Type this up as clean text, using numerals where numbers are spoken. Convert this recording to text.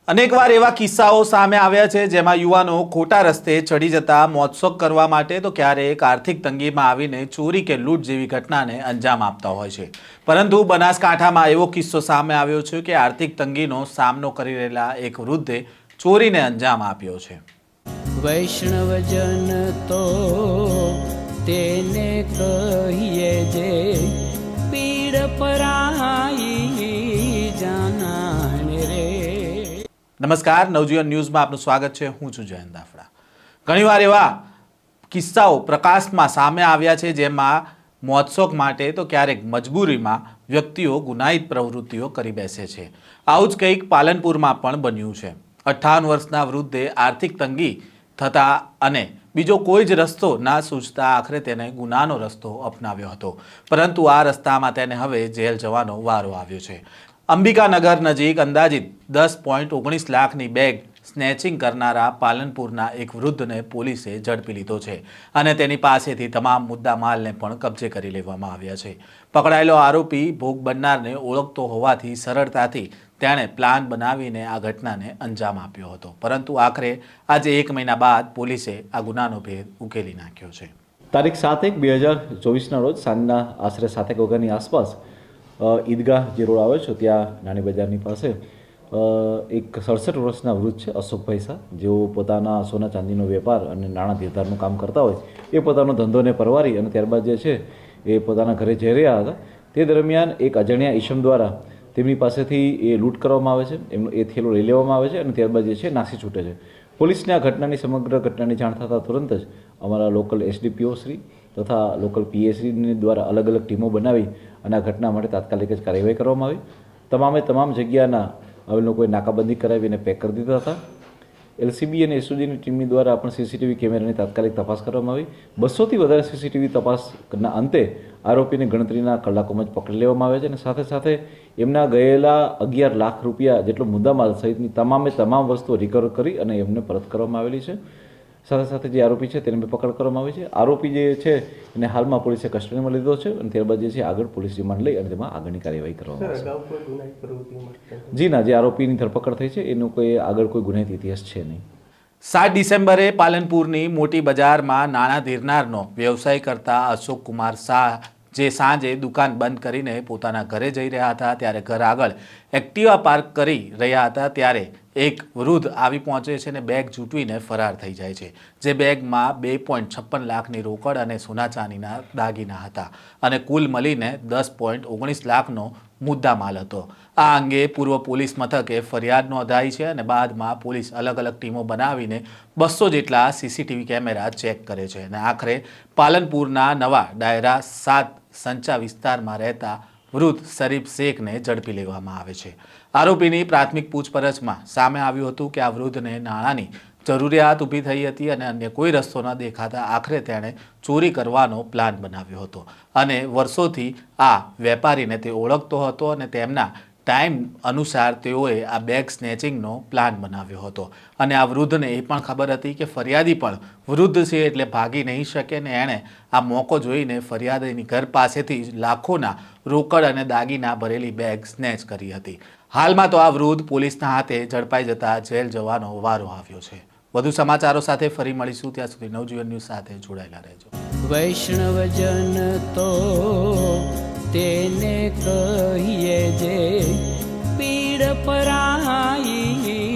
અનેકવાર એવા કિસ્સાઓ સામે આવ્યા છે જેમાં યુવાનો ખોટા રસ્તે ચડી જતા મોજશોખ કરવા માટે તો ક્યારેક આર્થિક તંગીમાં આવીને ચોરી કે લૂંટ જેવી ઘટનાને અંજામ આપતા હોય છે। પરંતુ બનાસકાંઠામાં એવો કિસ્સો સામે આવ્યો છે કે આર્થિક તંગીનો સામનો કરી રહેલા એક વૃદ્ધે ચોરીને અંજામ આપ્યો છે। વૈષ્ણવજન તો તેને કહીએ જે પીડ પરાઈ જાનાને રે। નમસ્કાર, નવજીવન ન્યૂઝમાં આપનું સ્વાગત છે। હું છું જયંત દાફડા। ઘણીવાર એવા કિસ્સાઓ પ્રકાશમાં સામે આવ્યા છે જેમાં મોજશોખ માટે તો ક્યારેક મજબૂરીમાં વ્યક્તિઓ ગુનાહિત પ્રવૃત્તિઓ કરી બેસે છે। આવું જ કંઈક પાલનપુરમાં પણ બન્યું છે। 58 વર્ષના વૃદ્ધે આર્થિક તંગી થતા અને બીજો કોઈ જ રસ્તો ના સૂઝતા આખરે તેને ગુનાનો રસ્તો અપનાવ્યો હતો, પરંતુ આ રસ્તામાં તેને હવે જેલ જવાનો વારો આવ્યો છે। અંબિકાનગર નજીક અંદાજિત 10.19 લાખની બેગ સ્નેચિંગ કરનારા પાલનપુરના એક વૃદ્ધને પોલીસે ઝડપી લીધો છે અને તેની પાસેથી તમામ મુદ્દા માલને પણ કબજે કરી લેવામાં આવ્યા છે। પકડાયેલો આરોપી ભોગ બનનારને ઓળખતો હોવાથી સરળતાથી તેણે પ્લાન બનાવીને આ ઘટનાને અંજામ આપ્યો હતો, પરંતુ આખરે આજે 1 મહિના બાદ પોલીસે આ ગુનાનો ભેદ ઉકેલી નાખ્યો છે। તારીખ 7/1/2024ના રોજ સાંજના આશરે 7 વાગ્યાની આસપાસ ઈદગાહ જે રોડ આવે છે ત્યાં નાની બજારની પાસે એક 67 વર્ષના વૃદ્ધ છે અશોકભાઈ શાહ, જેઓ પોતાના સોના ચાંદીનો વેપાર અને નાણાં ધીરધારનું કામ કરતા હોય એ પોતાનો ધંધોને પરવારી અને ત્યારબાદ જે છે એ પોતાના ઘરે જઈ રહ્યા હતા। તે દરમિયાન એક અજાણ્યા ઈસમ દ્વારા તેમની પાસેથી એ લૂંટ કરવામાં આવે છે, એમનો એ થેલો લઈ લેવામાં આવે છે અને ત્યારબાદ જે છે નાસી છૂટે છે। પોલીસને આ ઘટનાની સમગ્ર ઘટનાની જાણ થતાં તુરંત જ અમારા લોકલ એસડીપીઓ શ્રી તથા લોકલ પીએસસીની દ્વારા અલગ અલગ ટીમો બનાવી અને આ ઘટના માટે તાત્કાલિક જ કાર્યવાહી કરવામાં આવી। તમામ જગ્યાના હવે લોકોએ નાકાબંધી કરાવી અને પેક કરી દીધા હતા। એલસીબી અને એસઓજીની ટીમની દ્વારા પણ સીસીટીવી કેમેરાની તાત્કાલિક તપાસ કરવામાં આવી। 200થી વધારે સીસીટીવી તપાસના અંતે આરોપીને ગણતરીના કલાકોમાં જ પકડી લેવામાં આવ્યા છે અને સાથે સાથે એમના ગયેલા 11 લાખ રૂપિયા જેટલો મુદ્દામાલ સહિતની તમામ વસ્તુઓ રિકવર કરી અને એમને પરત કરવામાં આવેલી છે। સાથે સાથે જે આરોપી છે તેને પકડ કરવામાં આવી છે। આરોપી જે છે એને હાલમાં પોલીસે કસ્ટડીમાં લીધો છે અને ત્યારબાદ જે છે આગળ પોલીસ રિમાન્ડ લઈ અને તેમાં આગળની કાર્યવાહી કરવામાં આવશે। જી ના, જે આરોપીની ધરપકડ થઈ છે એનો કોઈ આગળ કોઈ ગુનાહિત ઇતિહાસ છે નહીં। 7 ડિસેમ્બરે પાલનપુરની મોટી બજારમાં નાણાં ધીરનારનો વ્યવસાય કરતા અશોક કુમાર શાહ જે સાંજે દુકાન બંધ કરીને પોતાના ઘરે જઈ રહ્યા હતા ત્યારે ઘર આગળ એક્ટિવા પાર્ક કરી રહ્યા હતા ત્યારે એક વૃદ્ધ આવી પહોંચે છે અને બેગ ઝૂંટવીને ફરાર થઈ જાય છે, જે બેગમાં 2.56 લાખની રોકડ અને સોના ચાંદીના દાગીના હતા અને કુલ મળીને 10.19 લાખનો મુદ્દામાલ હતો। આ અંગે પૂર્વ પોલીસ મથકે ફરિયાદ નોંધાઈ છે અને બાદમાં પોલીસ અલગ અલગ ટીમો બનાવીને 200 જેટલા સીસીટીવી કેમેરા ચેક કરે છે અને આખરે પાલનપુરના નવા ડાયરા 7 સંચા વિસ્તારમાં રહેતા વૃદ્ધ શરીફ શેખને ઝડપી લેવામાં આવે છે। આરોપીની પ્રાથમિક પૂછપરછમાં સામે આવ્યું હતું કે આ વૃદ્ધને નાણાંની જરૂરિયાત ઊભી થઈ હતી અને અન્ય કોઈ રસ્તો ન દેખાતા આખરે તેણે ચોરી કરવાનો પ્લાન બનાવ્યો હતો અને વર્ષોથી આ વેપારીને તે ઓળખતો હતો અને તેમના ટાઈમ અનુસાર તેઓએ આ બેગ સ્નેચિંગનો પ્લાન બનાવ્યો હતો અને આ વૃદ્ધને એ પણ ખબર હતી કે ફરિયાદી પણ વૃદ્ધ છે એટલે ભાગી નહીં શકે ને એણે આ મોકો જોઈને ફરિયાદીની ઘર પાસેથી લાખોના રોકડ અને દાગીના ભરેલી બેગ સ્નેચ કરી હતી। હાલમાં તો આ વૃદ્ધ પોલીસના હાથે ઝડપાઈ જતા જેલ જવાનો વારો આવ્યો છે। વધુ સમાચારો સાથે ફરી મળીશું, ત્યાં સુધી નવજીવન ન્યૂઝ સાથે જોડાયેલા રહેજો। વૈષ્ણવજન તો તેને કહીએ જે પીડ પરાઈ